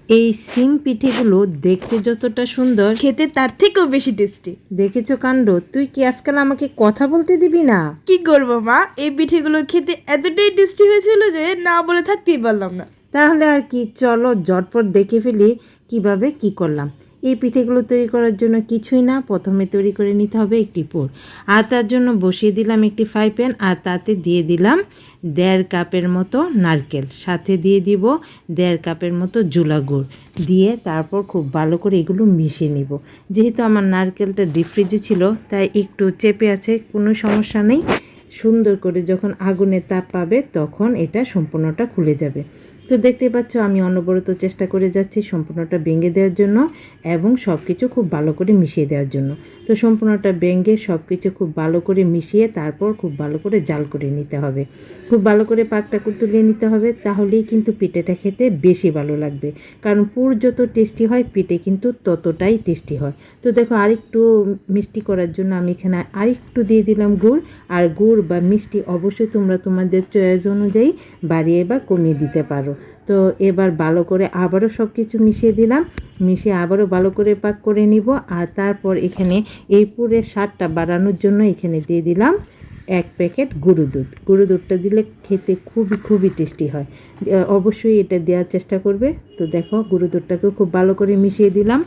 এই সিম পিঠেগুলো দেখতে যতটা সুন্দর, খেতে তার থেকেও বেশি টেস্টি। দেখেছো কাণ্ড, তুই কি আজকাল আমাকে কথা বলতে দিবি না? কি করবো মা, এই পিঠেগুলো খেতে এতটাই টেস্টি হয়েছিল যে না বলে থাকতেই পারলাম না। তাহলে আর কি, চলো ঝটপট দেখে ফেলি কিভাবে কি করলাম। এই পিঠেগুলো তৈরি করার জন্য কিছুই না, প্রথমে তৈরি করে নিতে হবে একটি পুর। আর তার জন্য বসিয়ে দিলাম একটি ফ্রাই প্যান, আর তাতে দিয়ে দিলাম 1.5 কাপের মতো নারকেল, সাথে দিয়ে দিব 1.5 কাপের মতো জুলা গুড় দিয়ে তারপর খুব ভালো করে এগুলো মিশিয়ে নিব। যেহেতু আমার নারকেলটা ডিপ ফ্রিজে ছিল তাই একটু চেপে আছে, কোনো সমস্যা নেই। সুন্দর করে যখন আগুনের তাপ পাবে তখন এটা সম্পূর্ণটা খুলে যাবে। তো দেখতে পাচ্ছ আমি অনবরত চেষ্টা করে যাচ্ছি সম্পূর্ণটা ভেঙে দেওয়ার জন্য এবং সব কিছু খুব ভালো করে মিশিয়ে দেওয়ার জন্য। তো সম্পূর্ণটা ভেঙে সব কিছু খুব ভালো করে মিশিয়ে তারপর খুব ভালো করে জাল করে নিতে হবে। খুব ভালো করে পাকটা তুলিয়ে নিতে হবে, তাহলেই কিন্তু পিঠেটা খেতে বেশি ভালো লাগবে। কারণ পুর যত টেস্টি হয় পিঠে কিন্তু ততটাই টেস্টি হয়। তো দেখো আরেকটু মিষ্টি করার জন্য আমি এখানে আরেকটু দিয়ে দিলাম গুড়। আর গুড় বা মিষ্টি অবশ্যই তোমরা তোমাদের চয়েস অনুযায়ী বাড়িয়ে বা কমিয়ে দিতে পারো। তো এবার ভালো করে আবারও সব কিছু মিশিয়ে দিলাম, মিশিয়ে আবারও ভালো করে পাক করে নিব। আর তারপর এখানে এই পুরের স্বাদটা বাড়ানোর জন্য এখানে দিয়ে দিলাম 1 প্যাকেট গুঁড়ো দুধ। গুঁড়ো দুধটা দিলে খেতে খুবই খুবই টেস্টি হয়, অবশ্যই এটা দেওয়ার চেষ্টা করবে। তো দেখো গুঁড়ো দুধটাকেও খুব ভালো করে মিশিয়ে দিলাম,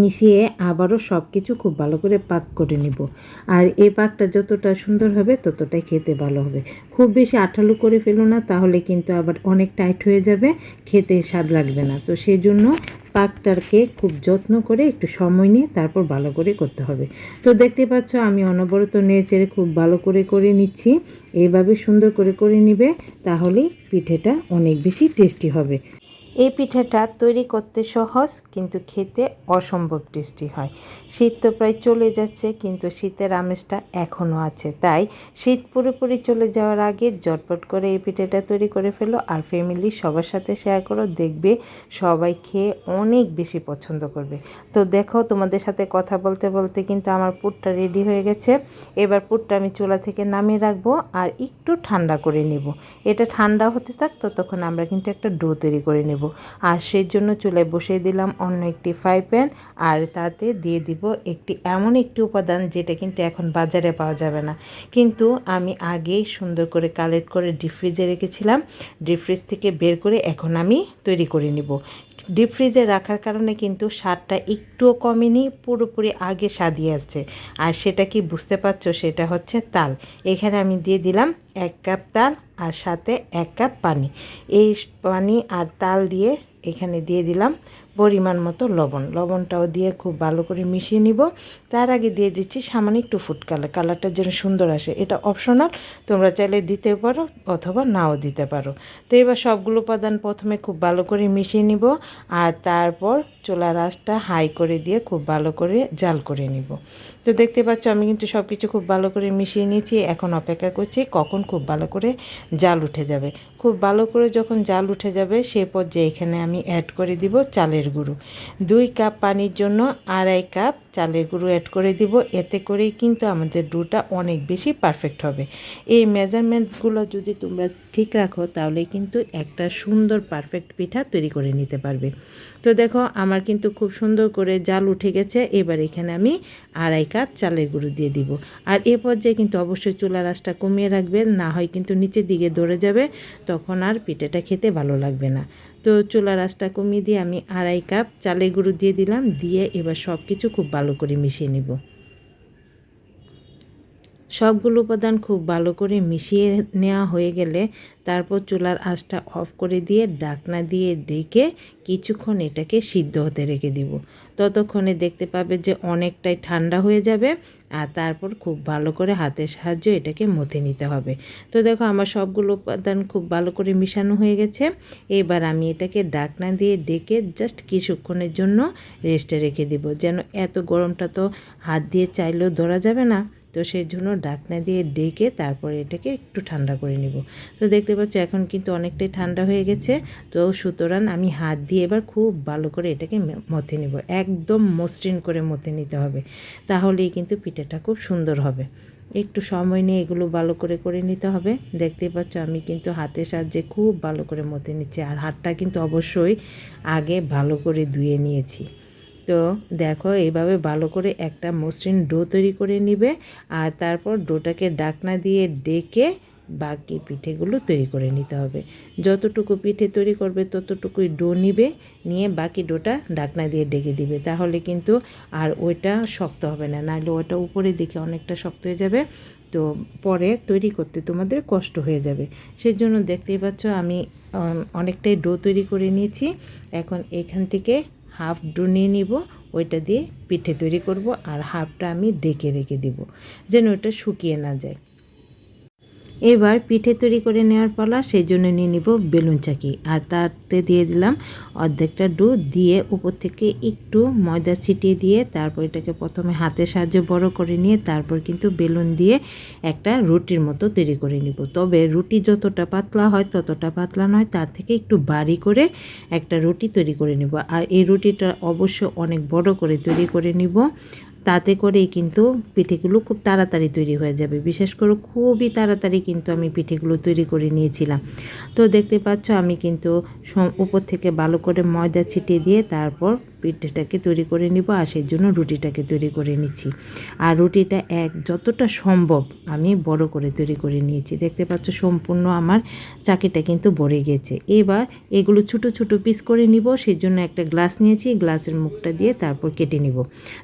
মিশিয়ে আবারও সব কিছু খুব ভালো করে পাক করে নিব। আর এই পাকটা যতটা সুন্দর হবে ততটাই খেতে ভালো হবে। খুব বেশি আঠালো করে ফেলো না, তাহলে কিন্তু আবার অনেক টাইট হয়ে যাবে, খেতে স্বাদ লাগবে না। তো সেই জন্য পাকটাকে খুব যত্ন করে একটু সময় নিয়ে তারপর ভালো করে করতে হবে। তো দেখতে পাচ্ছ আমি অনবরত নেড়েচেড়ে খুব ভালো করে করে নিচ্ছি। এইভাবে সুন্দর করে করে নিবে, তাহলেই পিঠেটা অনেক বেশি টেস্টি হবে। এই পিঠাটা তৈরি করতে সহজ কিন্তু খেতে অসম্ভব টেস্টি হয়। শীত তো প্রায় চলে যাচ্ছে কিন্তু শীতের আমেজটা এখনও আছে, তাই শীত পুরোপুরি চলে যাওয়ার আগে ঝটপট করে এই পিঠাটা তৈরি করে ফেলো আর ফ্যামিলির সবার সাথে শেয়ার করো, দেখবে সবাই খেয়ে অনেক বেশি পছন্দ করবে। তো দেখো তোমাদের সাথে কথা বলতে বলতে কিন্তু আমার পুরটা রেডি হয়ে গেছে। এবার পুরটা আমি চুলা থেকে নামিয়ে রাখবো আর একটু ঠান্ডা করে নেব। এটা ঠান্ডা হতে থাক, ততক্ষণ আমরা কিন্তু একটা ডো তৈরি করে নেব। আর সেই জন্য চুলায় বসিয়ে দিলাম অন্য একটি ফ্রাই প্যান, আর তাতে দিয়ে দিব এমন একটি উপাদান যেটা কিন্তু এখন বাজারে পাওয়া যাবে না, কিন্তু আমি আগেই সুন্দর করে কালেক্ট করে ডিপ ফ্রিজে রেখেছিলাম। ডিপ ফ্রিজ থেকে বের করে এখন আমি তৈরি করে নিব। ডিপ ফ্রিজে রাখার কারণে কিন্তু স্বাদটা একটুও কমেনি, পুরোপুরি আগে স্বাদই আসছে। আর সেটা কি বুঝতে পারছো, সেটা হচ্ছে তাল। এখানে আমি দিয়ে দিলাম 1 কাপ তাল আর সাথে 1 কাপ পানি। এই পানি আর তাল দিয়ে এখানে দিয়ে দিলাম পরিমাণ মতো লবণ। লবণটাও দিয়ে খুব ভালো করে মিশিয়ে নিব। তার আগে দিয়ে দিচ্ছি সামান্য একটু ফুড কালার, কালারটা যেন সুন্দর আসে। এটা অপশনাল, তোমরা চাইলে দিতে পারো অথবা নাও দিতে পারো। তো এবার সবগুলো উপাদান প্রথমে খুব ভালো করে মিশিয়ে নিব আর তারপর চুলার আঁচটা হাই করে দিয়ে খুব ভালো করে জাল করে নিব। তো দেখতে পাচ্ছ আমি কিন্তু সব কিছু খুব ভালো করে মিশিয়ে নিয়েছি। এখন অপেক্ষা করছি কখন খুব ভালো করে জাল উঠে যাবে। খুব ভালো করে যখন জাল উঠে যাবে সেই পর্যায়ে এখানে আমি অ্যাড করে দিব চালের গুঁড়ো। 2 কাপ পানির জন্য 2.5 কাপ চালের গুঁড়ো অ্যাড করে দিব। এতে করেই কিন্তু আমাদের ডোটা অনেক বেশি পারফেক্ট হবে। এই মেজারমেন্টগুলো যদি তোমরা ঠিক রাখো তাহলে কিন্তু একটা সুন্দর পারফেক্ট পিঠা তৈরি করে নিতে পারবে। তো দেখো আমার কিন্তু খুব সুন্দর করে জাল উঠে গেছে। এবার এখানে আমি 2.5 কাপ চালের গুঁড়ো দিয়ে দিব। আর এ পর্যায়ে কিন্তু অবশ্যই চুলার আঁচটা কমিয়ে রাখবেন, না হয় কিন্তু নিচের দিকে ধরে যাবে, তখন আর পিঠাটা খেতে ভালো লাগবে না। তো চুলার আঁচটা কমিয়ে দিয়ে আমি 2.5 কাপ চালের গুঁড়ো দিয়ে দিলাম, দিয়ে এবার সব কিছু খুব ভালো করে মিশিয়ে নিব। সবগুলো উপাদান খুব ভালো করে মিশিয়ে নেওয়া হয়ে গেলে তারপর চুলার আঁচটা অফ করে দিয়ে ঢাকনা দিয়ে ঢেকে কিছুক্ষণ এটাকে সিদ্ধ হতে রেখে দিব। ততক্ষণে দেখতে পাবে যে অনেকটাই ঠান্ডা হয়ে যাবে আর তারপর খুব ভালো করে হাতের সাহায্যে এটাকে মথে নিতে হবে। তো দেখো আমার সবগুলো উপাদান খুব ভালো করে মিশানো হয়ে গেছে। এবার আমি এটাকে ঢাকনা দিয়ে ঢেকে জাস্ট কিছুক্ষণের জন্য রেস্টে রেখে দিব, যেন এত গরমটা তো হাত দিয়ে চাইলেও ধরা যাবে না। তো সেই জন্য ঢাকনা দিয়ে ঢেকে তারপরে এটাকে একটু ঠান্ডা করে নিব। তো দেখতে পাচ্ছ এখন কিন্তু অনেকটাই ঠান্ডা হয়ে গেছে। তো সুতরাং আমি হাত দিয়ে এবার খুব ভালো করে এটাকে মথে নিব, একদম মসৃণ করে মথে নিতে হবে, তাহলেই কিন্তু পিঠাটা খুব সুন্দর হবে। একটু সময় নিয়ে এগুলো ভালো করে করে নিতে হবে। দেখতেই পাচ্ছ আমি কিন্তু হাতের সাহায্যে খুব ভালো করে মতে নিচ্ছি, আর হাতটা কিন্তু অবশ্যই আগে ভালো করে ধুয়ে নিয়েছি। তো দেখো এইভাবে ভালো করে একটা মসৃণ ডো তৈরি করে নিবে, আর তারপর ডোটাকে ঢাকনা দিয়ে ডেকে বাকি পিঠেগুলো তৈরি করে নিতে হবে। যতটুকু পিঠে তৈরি করবে ততটুকুই ডো নিবে, নিয়ে বাকি ডোটা ঢাকনা দিয়ে ডেকে দিবে, তাহলে কিন্তু আর ওইটা শক্ত হবে না, নাহলে ওইটা উপরের দিকে অনেকটা শক্ত হয়ে যাবে, তো পরে তৈরি করতে তোমাদের কষ্ট হয়ে যাবে। সেজন্য দেখতেই পাচ্ছ আমি অনেকটাই ডো তৈরি করে নিয়েছি। এখন এখান থেকে হাফ ডো নিয়ে নিব, ওইটা দিয়ে পিঠে তৈরি করব, আর হাফটা আমি ডেকে রেখে দিব যেন ওটা শুকিয়ে না যায়। এবার পিঠে তৈরি করে নেওয়ার পালা, সেই জন্য নিয়ে নিব বেলুন চাকি, আর তাতে দিয়ে দিলাম অর্ধেকটা ডো, দিয়ে উপর থেকে একটু ময়দা ছিটিয়ে দিয়ে তারপর এটাকে প্রথমে হাতের সাহায্যে বড় করে নিয়ে তারপর কিন্তু বেলুন দিয়ে একটা রুটির মতো তৈরি করে নিব। তবে রুটি যতটা পাতলা হয় ততটা পাতলা নয়, তার থেকে একটু বাড়ি করে একটা রুটি তৈরি করে নিব। আর এই রুটিটা অবশ্য অনেক বড় করে তৈরি করে নিব, তাতে করেই কিন্তু পিঠেগুলো খুব তাড়াতাড়ি তৈরি হয়ে যাবে। বিশেষ করে খুবই তাড়াতাড়ি কিন্তু আমি পিঠেগুলো তৈরি করে নিয়েছিলাম। তো দেখতে পাচ্ছ আমি কিন্তু উপর থেকে ভালো করে ময়দা ছিটিয়ে দিয়ে তারপর পিঠেটাকে তৈরি করে নিব, আর সেই জন্য রুটিটাকে তৈরি করে নিচ্ছি। আর রুটিটা যতটা সম্ভব আমি বড় করে তৈরি করে নিয়েছি। দেখতে পাচ্ছ সম্পূর্ণ আমার চাকিটা কিন্তু ভরে গেছে। এবার এগুলো ছোট ছোট পিস করে নিব, সেই জন্য একটা গ্লাস নিয়েছি, গ্লাসের মুখটা দিয়ে তারপর কেটে নিব।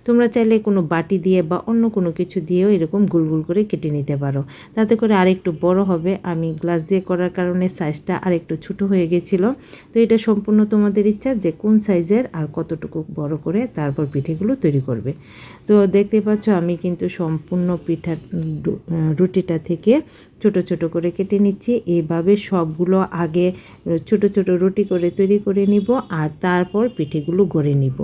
তোমরা চাইলে কোনো বাটি দিয়ে বা অন্য কোনো কিছু দিয়েও এরকম গোল গোল করে কেটে নিতে পারো, তাতে করে আরেকটু বড় হবে। আমি গ্লাস দিয়ে করার কারণে সাইজটা আরেকটু ছোট হয়ে গেছিলো। তো এটা সম্পূর্ণ তোমাদের ইচ্ছা যে কোন সাইজের আর কতটুকু বড় করে তারপর পিঠেগুলো তৈরি করবে। তো দেখতে পাচ্ছ আমি কিন্তু সম্পূর্ণ রুটিটা থেকে ছোট ছোট করে কেটে নিচ্ছি। এইভাবে সবগুলো আগে ছোট ছোট রুটি করে তৈরি করে নিব, আর তারপর পিঠেগুলো গড়ে নিব।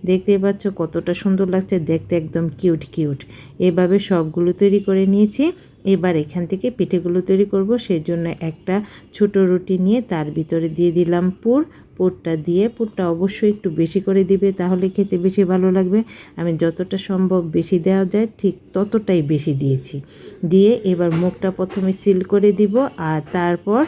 দেখতে পাচ্ছ কতটা সুন্দর লাগছে দেখতে, একদম কিউট কিউট। এভাবে সবগুলো তৈরি করে নিয়েছি। এবার এখান থেকে পিঠেগুলো তৈরি করব, সেই জন্য একটা ছোট রুটি নিয়ে তার ভিতরে দিয়ে দিলাম পুরটা অবশ্যই একটু বেশি করে দিবে, তাহলে খেতে বেশি ভালো লাগবে। আমি যতটা সম্ভব বেশি দেওয়া যায় ঠিক ততটাই বেশি দিয়েছি। দিয়ে এবার মুখটা প্রথমে সিল করে দিব, আর তারপর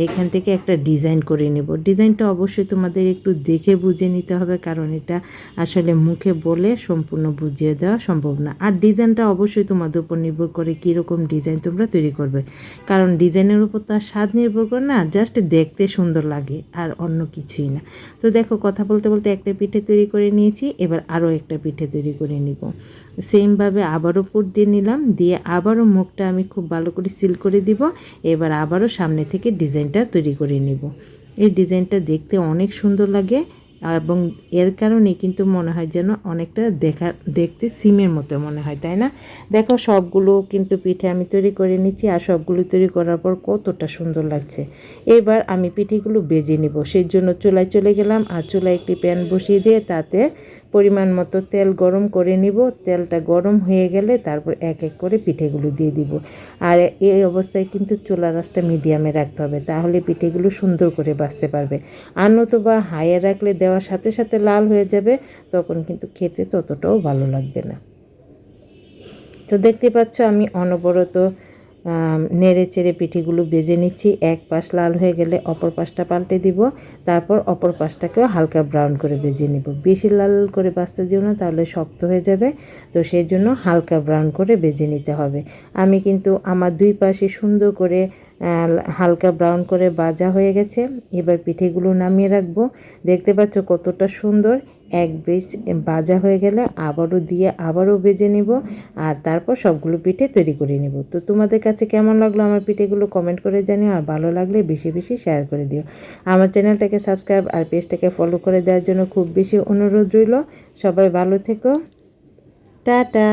এখান থেকে একটা ডিজাইন করে নেব। ডিজাইনটা অবশ্যই তোমাদের একটু দেখে বুঝে নিতে হবে, কারণ এটা আসলে মুখে বলে সম্পূর্ণ বুঝিয়ে দেওয়া সম্ভব না। আর ডিজাইনটা অবশ্যই তোমাদের উপর নির্ভর করে কীরকম ডিজাইন তোমরা তৈরি করবে, কারণ ডিজাইনের উপর তো আর স্বাদ নির্ভর করে না, জাস্ট দেখতে সুন্দর লাগে আর অন্য কিছুই না। তো দেখো কথা বলতে বলতে একটা পিঠে তৈরি করে নিয়েছি, এবার আরও একটা পিঠে তৈরি করে নিব। সেমভাবে আবারও পুর দিয়ে নিলাম, দিয়ে আবারও মুখটা আমি খুব ভালো করে সিল করে দিব। এবার আবারও সামনে থেকে ডিজাইনটা তৈরি করে নিব। এই ডিজাইনটা দেখতে অনেক সুন্দর লাগে, এবং এর কারণে কিন্তু মনে হয় যেন অনেকটা দেখতে সিমের মতো মনে হয়, তাই না? দেখো সবগুলো কিন্তু পিঠে আমি তৈরি করে নিচ্ছি, আর সবগুলো তৈরি করার পর কতটা সুন্দর লাগছে। এবার আমি পিঠেগুলো ভেজে নিব, সেই জন্য চুলায় চলে গেলাম, আর চুলায় একটি প্যান বসিয়ে দিয়ে তাতে পরিমাণ মতো তেল গরম করে নিব। তেলটা গরম হয়ে গেলে তারপর এক এক করে পিঠেগুলো দিয়ে দিব। আর এই অবস্থায় কিন্তু চুলার আঁচটা মিডিয়ামে রাখতে হবে, তাহলে পিঠেগুলো সুন্দর করে ভাজতে পারবে। আর নতুবা হাইয়ে রাখলে দেওয়ার সাথে সাথে লাল হয়ে যাবে, তখন কিন্তু খেতে ততটাও ভালো লাগবে না। তো দেখতে পাচ্ছ আমি অনবরত নেড়ে চেড়ে পিঠেগুলো ভেজে নিচ্ছি। এক পাশ লাল হয়ে গেলে অপর পাশটা পাল্টে দিব, তারপর অপর পাশটাকেও হালকা ব্রাউন করে ভেজে নিব। বেশি লাল করে ভাজতে দিও না, তাহলে শক্ত হয়ে যাবে। তো সেই জন্য হালকা ব্রাউন করে ভেজে নিতে হবে। আমি কিন্তু আমার দুই পাশে সুন্দর করে হালকা ব্রাউন করে ভাজা হয়ে গেছে। এবার পিঠেগুলো নামিয়ে রাখবো। দেখতে পাচ্ছ কতটা সুন্দর। এক বেশ ভাজা হয়ে গেলে আবারও ভেজে নিব, আর তারপর সবগুলো পিঠে তৈরি করে নিব। তো তোমাদের কাছে কেমন লাগলো আমার পিঠেগুলো কমেন্ট করে জানিও, আর ভালো লাগলে বেশি বেশি শেয়ার করে দিও। আমার চ্যানেলটাকে সাবস্ক্রাইব আর পেজটাকে ফলো করে দেওয়ার জন্য খুব বেশি অনুরোধ রইল। সবাই ভালো থেকো, টাটা।